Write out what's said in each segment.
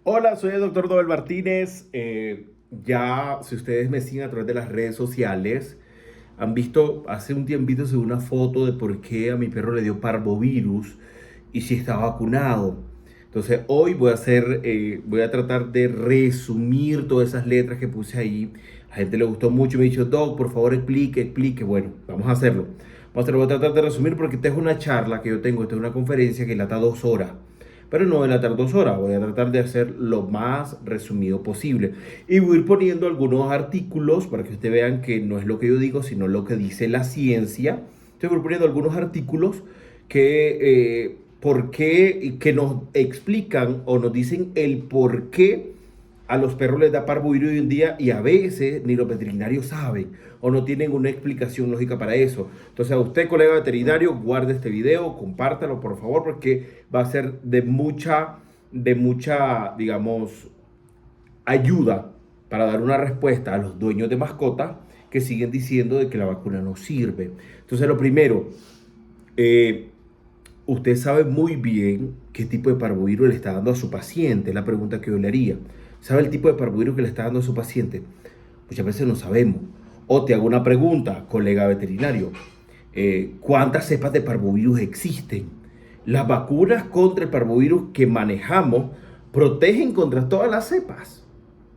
Hola, soy el doctor Nobel Martínez. Ya, si ustedes me siguen a través de las redes sociales, han visto hace un tiempito subí una foto de por qué a mi perro le dio parvovirus y si está vacunado. Entonces, hoy voy a tratar de resumir todas esas letras que puse ahí. A la gente le gustó mucho y me dijo, Doc, por favor explique. Bueno, vamos a hacerlo. Voy a tratar de resumir porque esta es una charla que yo tengo, esta es una conferencia que lata 2 horas, pero no voy a tratar 2 horas, voy a tratar de hacer lo más resumido posible. Y voy a ir poniendo algunos artículos para que ustedes vean que no es lo que yo digo, sino lo que dice la ciencia. Estoy poniendo algunos artículos que nos explican o nos dicen el por qué a los perros les da parvovirus hoy en día y a veces ni los veterinarios saben o no tienen una explicación lógica para eso. Entonces, a usted, colega veterinario, guarde este video, compártalo por favor, porque va a ser de mucha, digamos, ayuda para dar una respuesta a los dueños de mascotas que siguen diciendo de que la vacuna no sirve. Entonces, lo primero, eh, usted sabe muy bien qué tipo de parvovirus le está dando a su paciente, es la pregunta que yo le haría. ¿Sabe el tipo de parvovirus que le está dando a su paciente? Muchas veces no sabemos. O te hago una pregunta, colega veterinario. ¿Cuántas cepas de parvovirus existen? Las vacunas contra el parvovirus que manejamos protegen contra todas las cepas.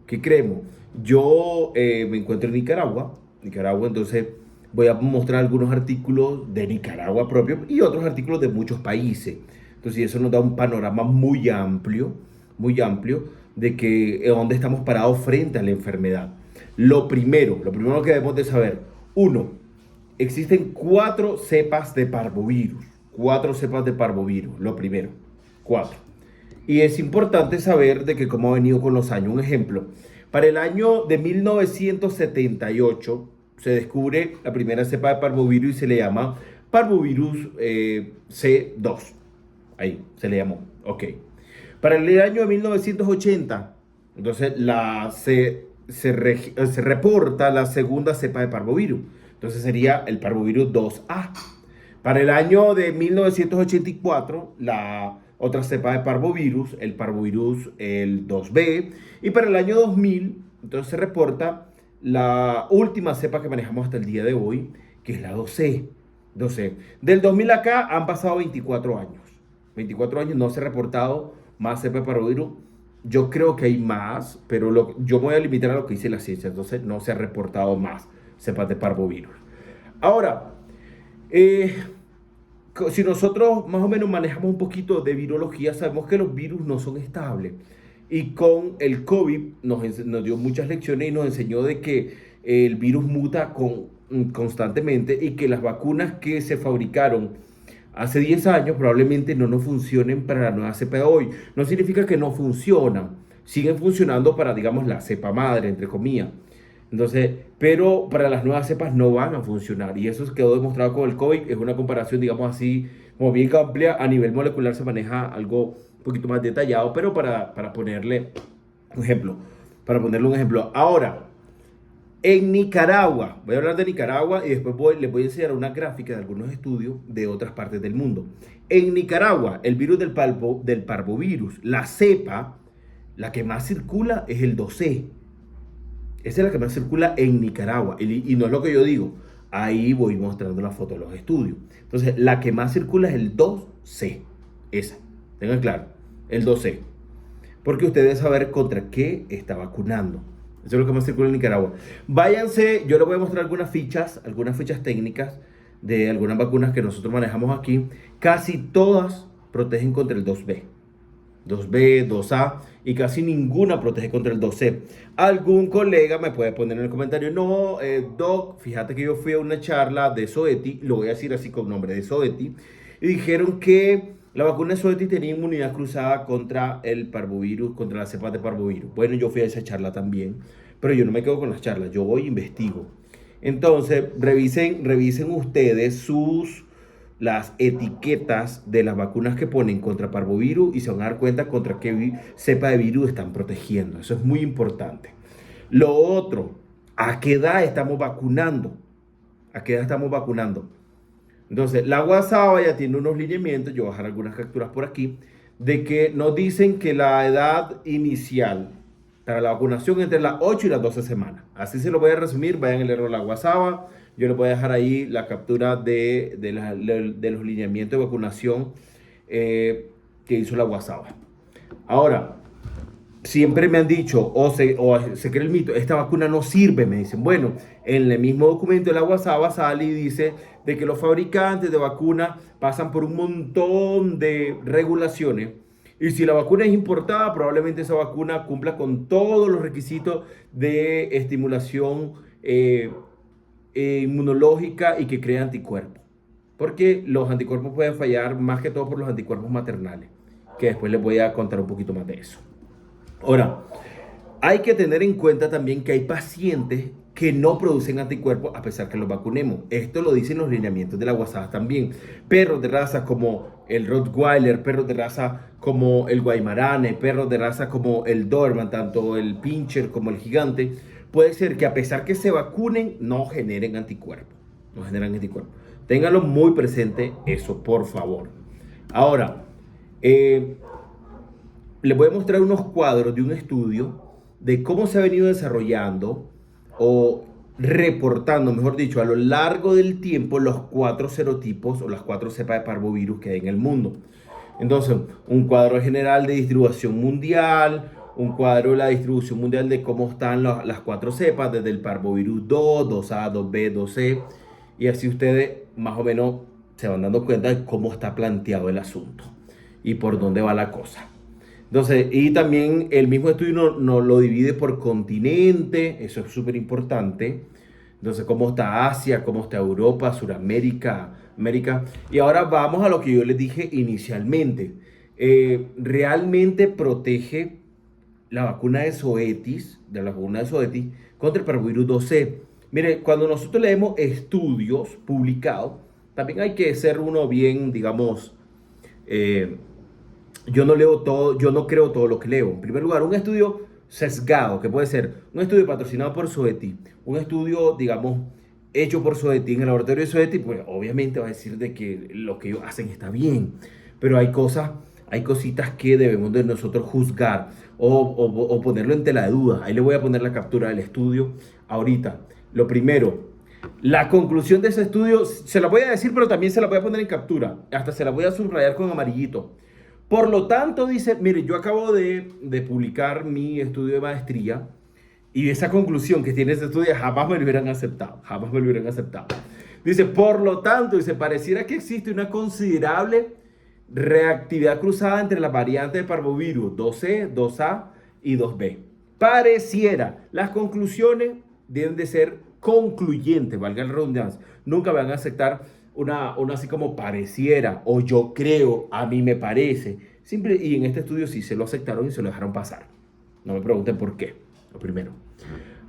¿Qué creemos? Yo me encuentro en Nicaragua, entonces voy a mostrar algunos artículos de Nicaragua propio y otros artículos de muchos países. Entonces eso nos da un panorama muy amplio de que dónde estamos parados frente a la enfermedad. Lo primero que debemos de saber, uno, existen 4 cepas de parvovirus. 4 cepas de parvovirus, lo primero. 4. Y es importante saber de que cómo ha venido con los años. Un ejemplo, para el año de 1978 se descubre la primera cepa de parvovirus y se le llama parvovirus C2. Ahí se le llamó. Ok. Para el año de 1980, entonces se reporta la segunda cepa de parvovirus. Entonces sería el parvovirus 2A. Para el año de 1984, la otra cepa de parvovirus, el parvovirus el 2B. Y para el año 2000, entonces se reporta la última cepa que manejamos hasta el día de hoy, que es la 2C. 2C. Del 2000 acá han pasado 24 años. 24 años no se ha reportado más cepa de parvovirus. Yo creo que hay más, pero yo me voy a limitar a lo que dice la ciencia. Entonces no se ha reportado más cepas de parvovirus. Ahora, eh, si nosotros más o menos manejamos un poquito de virología, sabemos que los virus no son estables. Y con el COVID nos dio muchas lecciones y nos enseñó de que el virus muta constantemente y que las vacunas que se fabricaron hace 10 años probablemente no nos funcionen para la nueva cepa de hoy. No significa que no funcionan, siguen funcionando para, digamos, la cepa madre, entre comillas. Entonces, pero para las nuevas cepas no van a funcionar y eso quedó demostrado con el COVID. Es una comparación, digamos así, como bien amplia. A nivel molecular se maneja algo un poquito más detallado, pero para ponerle un ejemplo, Ahora, en Nicaragua, voy a hablar de Nicaragua y después les voy a enseñar una gráfica de algunos estudios de otras partes del mundo. En Nicaragua, el virus del parvovirus, la cepa, la que más circula es el 2C. Esa es la que más circula en Nicaragua. Y no es lo que yo digo. Ahí voy mostrando la foto de los estudios. Entonces, la que más circula es el 2C. Esa. Tengan claro. El 2C. Porque usted debe saber contra qué está vacunando. Eso es lo que más circula en Nicaragua. Váyanse, yo les voy a mostrar algunas fichas técnicas de algunas vacunas que nosotros manejamos aquí. Casi todas protegen contra el 2B. 2B, 2A y casi ninguna protege contra el 2C. Algún colega me puede poner en el comentario, no, Doc, fíjate que yo fui a una charla de Zoetis, lo voy a decir así con nombre de Zoetis, y dijeron que la vacuna de Zoetis tenía inmunidad cruzada contra el parvovirus, contra las cepas de parvovirus. Bueno, yo fui a esa charla también, pero yo no me quedo con las charlas, yo voy e investigo. Entonces, revisen ustedes las etiquetas de las vacunas que ponen contra parvovirus y se van a dar cuenta contra qué cepa de virus están protegiendo. Eso es muy importante. Lo otro, ¿a qué edad estamos vacunando? ¿A qué edad estamos vacunando? Entonces, la WhatsApp ya tiene unos lineamientos, yo voy a dejar algunas capturas por aquí, de que nos dicen que la edad inicial para la vacunación entre las 8 y las 12 semanas. Así se lo voy a resumir, vayan a leerlo en la WhatsApp. Yo les voy a dejar ahí la captura de los lineamientos de vacunación que hizo la WhatsApp. Ahora, siempre me han dicho, o se cree el mito, esta vacuna no sirve, me dicen. Bueno, en el mismo documento de la WhatsApp sale y dice de que los fabricantes de vacunas pasan por un montón de regulaciones. Y si la vacuna es importada, probablemente esa vacuna cumpla con todos los requisitos de estimulación inmunológica y que crea anticuerpos. Porque los anticuerpos pueden fallar más que todo por los anticuerpos maternales, que después les voy a contar un poquito más de eso. Ahora, hay que tener en cuenta también que hay pacientes que no producen anticuerpos a pesar que los vacunemos. Esto lo dicen los lineamientos de la WhatsApp también. Perros de raza como el Rottweiler, perros de raza como el Guaymarane, perros de raza como el Doberman, tanto el Pinscher como el Gigante, puede ser que a pesar que se vacunen, no generen anticuerpos. No generan anticuerpos. Ténganlo muy presente eso, por favor. Ahora, les voy a mostrar unos cuadros de un estudio de cómo se ha venido desarrollando o reportando, mejor dicho, a lo largo del tiempo los 4 serotipos o las 4 cepas de parvovirus que hay en el mundo. Entonces, un cuadro general de distribución mundial, un cuadro de la distribución mundial de cómo están las 4 cepas, desde el parvovirus 2, 2A, 2B, 2C, y así ustedes más o menos se van dando cuenta de cómo está planteado el asunto y por dónde va la cosa. Entonces, y también el mismo estudio nos lo divide por continente, eso es súper importante. Entonces, cómo está Asia, cómo está Europa, Sudamérica, América. Y ahora vamos a lo que yo les dije inicialmente. Realmente protege la vacuna de Zoetis, contra el parvovirus 2C. Mire, cuando nosotros leemos estudios publicados, también hay que ser uno bien, digamos, yo no leo todo, yo no creo todo lo que leo. En primer lugar, un estudio sesgado, que puede ser un estudio patrocinado por Zoetis, un estudio, digamos, hecho por Zoetis en el laboratorio de Zoetis, pues obviamente va a decir de que lo que ellos hacen está bien. Pero hay cositas que debemos de nosotros juzgar o ponerlo en tela de duda. Ahí le voy a poner la captura del estudio ahorita. Lo primero, la conclusión de ese estudio, se la voy a decir, pero también se la voy a poner en captura. Hasta se la voy a subrayar con amarillito. Por lo tanto, dice, mire, yo acabo de publicar mi estudio de maestría y esa conclusión que tiene ese estudio jamás me lo hubieran aceptado, jamás me lo hubieran aceptado. Dice, por lo tanto, dice, pareciera que existe una considerable reactividad cruzada entre las variantes de parvovirus 2C, 2A y 2B. Pareciera, las conclusiones deben de ser concluyentes, valga la redundancia. Nunca van a aceptar una así como pareciera o yo creo, a mí me parece. Simple, y en este estudio sí se lo aceptaron y se lo dejaron pasar. No me pregunten por qué, lo primero.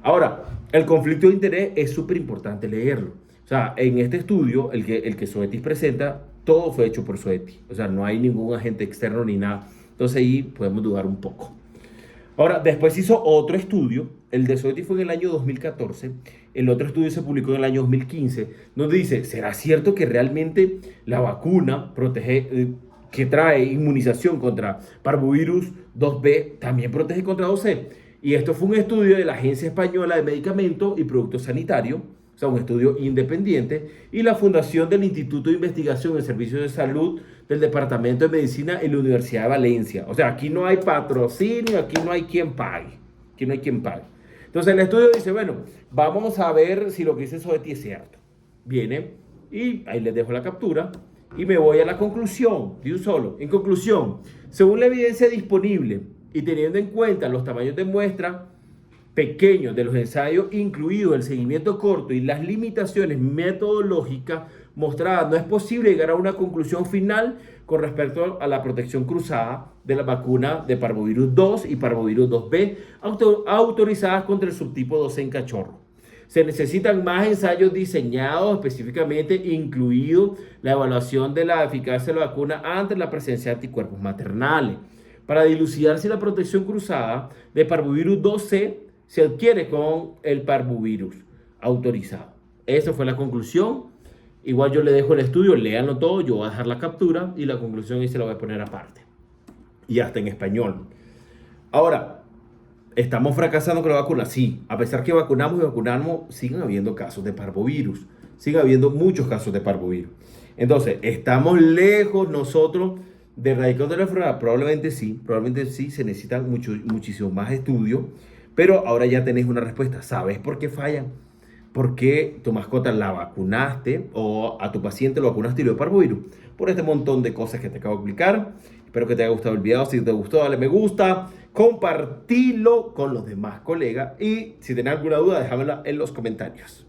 Ahora, el conflicto de interés es súper importante leerlo. O sea, en este estudio, el que Zoetis presenta, todo fue hecho por Zoetis. O sea, no hay ningún agente externo ni nada. Entonces ahí podemos dudar un poco. Ahora, después hizo otro estudio, el de Zoetis fue en el año 2014, el otro estudio se publicó en el año 2015, donde dice, ¿será cierto que realmente la vacuna protege, que trae inmunización contra parvovirus 2B, también protege contra 2C? Y esto fue un estudio de la Agencia Española de Medicamentos y Productos Sanitarios, o sea, un estudio independiente, y la fundación del Instituto de Investigación en Servicios de Salud del Departamento de Medicina en la Universidad de Valencia. O sea, aquí no hay patrocinio, aquí no hay quien pague. Aquí no hay quien pague. Entonces el estudio dice, bueno, vamos a ver si lo que dice Zoetis es cierto. Viene y ahí les dejo la captura y me voy a la conclusión de un solo. En conclusión, según la evidencia disponible y teniendo en cuenta los tamaños de muestra pequeños de los ensayos, incluido el seguimiento corto y las limitaciones metodológicas mostradas, no es posible llegar a una conclusión final con respecto a la protección cruzada de la vacuna de parvovirus 2 y parvovirus 2B autorizadas contra el subtipo 2 en cachorro. Se necesitan más ensayos diseñados específicamente, incluido la evaluación de la eficacia de la vacuna ante la presencia de anticuerpos maternales, para dilucidar si la protección cruzada de parvovirus 2C se adquiere con el parvovirus autorizado. Esa fue la conclusión. Igual yo le dejo el estudio, léanlo todo, yo voy a dejar la captura y la conclusión ahí se la voy a poner aparte. y hasta en español. Ahora, ¿estamos fracasando con la vacuna? Sí, a pesar que vacunamos y vacunamos, siguen habiendo casos de parvovirus. Siguen habiendo muchos casos de parvovirus. Entonces, ¿estamos lejos nosotros de erradicar de la enfermedad? Probablemente sí, se necesitan muchísimo más estudios, pero ahora ya tenés una respuesta. ¿Sabes por qué fallan? ¿Por qué tu mascota la vacunaste o a tu paciente lo vacunaste y le dio parvovirus? Por este montón de cosas que te acabo de explicar. Espero que te haya gustado el video. Si te gustó, dale me gusta, compartilo con los demás colegas y si tenés alguna duda, déjamela en los comentarios.